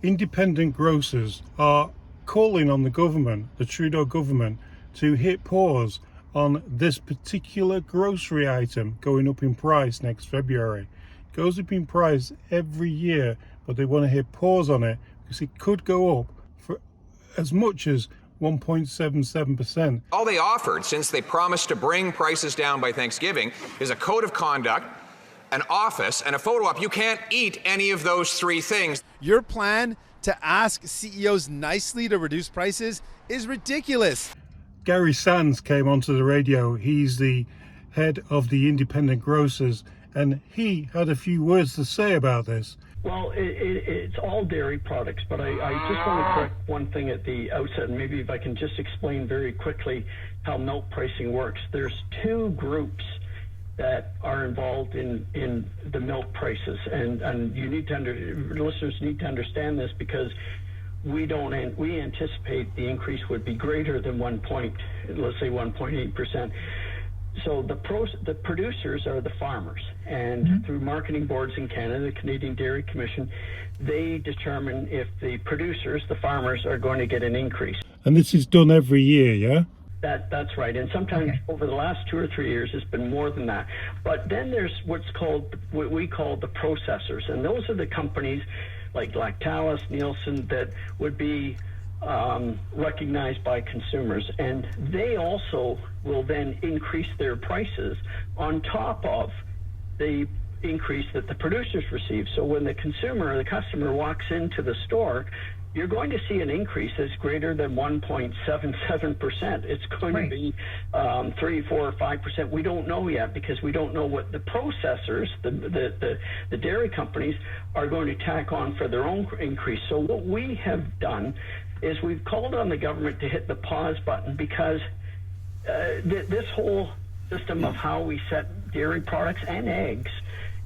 independent grocers are calling on the government, the Trudeau government, to hit pause on this particular grocery item going up in price next February. It goes up in price every year, but they want to hit pause on it because it could go up for as much as 1.77%. All they offered, since they promised to bring prices down by Thanksgiving, is a code of conduct, an office, and a photo op. You can't eat any of those three things. Your plan to ask CEOs nicely to reduce prices is ridiculous. Gary Sands came onto the radio. He's the head of the independent grocers, and he had a few words to say about this. Well, it's all dairy products, but I just want to correct one thing at the outset, and maybe if I can just explain very quickly how milk pricing works. There's two groups that are involved in the milk prices, and you need to listeners need to understand this, because we anticipate the increase would be greater than 1.8%. So the producers are the farmers, and through marketing boards in Canada, the Canadian Dairy Commission, they determine if the producers, the farmers, are going to get an increase. And this is done every year, yeah? That's right, and sometimes over the last 2 or 3 years, it's been more than that. But then there's what we call the processors, and those are the companies like Lactalis, Nielsen, that would be recognized by consumers, and they also will then increase their prices on top of the increase that the producers receive. So when the consumer or the customer walks into the store, you're going to see an increase that's greater than 1.77%. It's going to be 3, 4, or 5%. We don't know yet, because we don't know what the processors, the dairy companies, are going to tack on for their own increase. So what we have done is we've called on the government to hit the pause button, because this whole system of how we set dairy products and eggs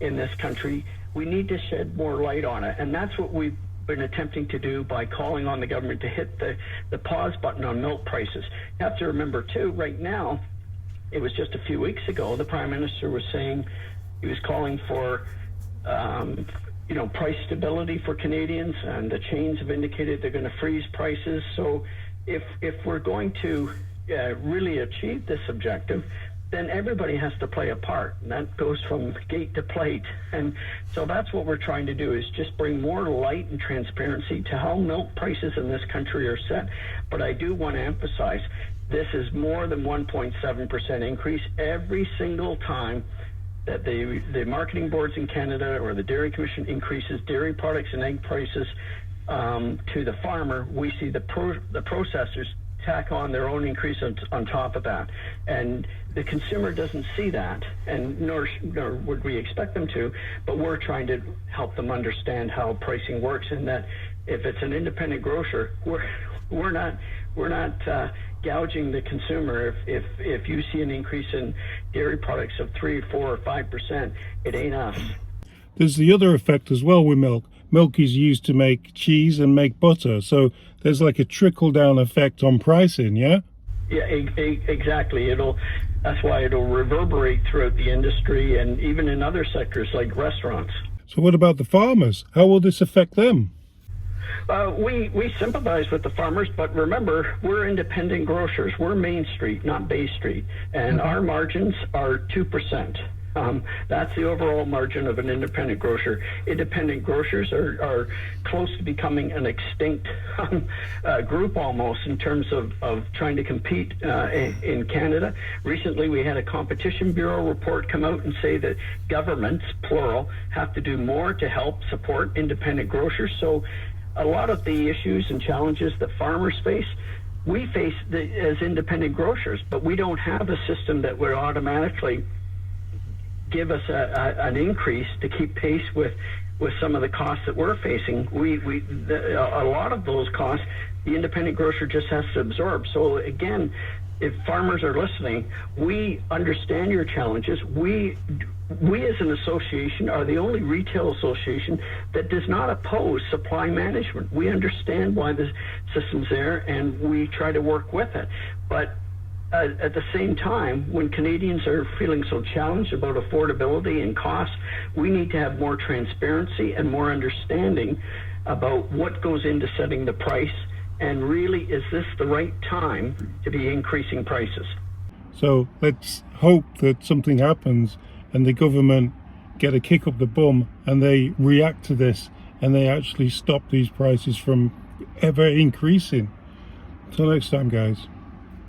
in this country, we need to shed more light on it. And that's what we've been attempting to do by calling on the government to hit the pause button on milk prices. You have to remember, too, right now, it was just a few weeks ago, the Prime Minister was saying he was calling for price stability for Canadians, and the chains have indicated they're going to freeze prices. So if we're going to really achieve this objective, then everybody has to play a part, and that goes from gate to plate. And so that's what we're trying to do, is just bring more light and transparency to how milk prices in this country are set. But I do want to emphasize, this is more than 1.7% increase every single time that the marketing boards in Canada or the Dairy Commission increases dairy products and egg prices to the farmer. We see the processors tack on their own increase on top of that, and the consumer doesn't see that, and nor would we expect them to. But we're trying to help them understand how pricing works, and that if it's an independent grocer, we're not gouging the consumer. If you see an increase in dairy products of 3, 4, or 5%, it ain't us. There's the other effect as well with milk. Milk is used to make cheese and make butter, so there's like a trickle-down effect on pricing, yeah? Yeah, exactly. That's why it'll reverberate throughout the industry, and even in other sectors like restaurants. So what about the farmers? How will this affect them? We sympathize with the farmers, but remember, we're independent grocers. We're Main Street, not Bay Street, and our margins are 2%. That's the overall margin of an independent grocer. Independent grocers are close to becoming an extinct group almost, in terms of trying to compete in Canada. Recently, we had a Competition Bureau report come out and say that governments, plural, have to do more to help support independent grocers. So a lot of the issues and challenges that farmers face, we face as independent grocers, but we don't have a system that would automatically give us an increase to keep pace with some of the costs that we're facing. A lot of those costs, the independent grocer just has to absorb. So again, if farmers are listening, we understand your challenges. We as an association are the only retail association that does not oppose supply management. We understand why the system's there, and we try to work with it. But at the same time, when Canadians are feeling so challenged about affordability and costs, we need to have more transparency and more understanding about what goes into setting the price, and really, is this the right time to be increasing prices? So let's hope that something happens and the government get a kick up the bum and they react to this and they actually stop these prices from ever increasing. Till next time, guys.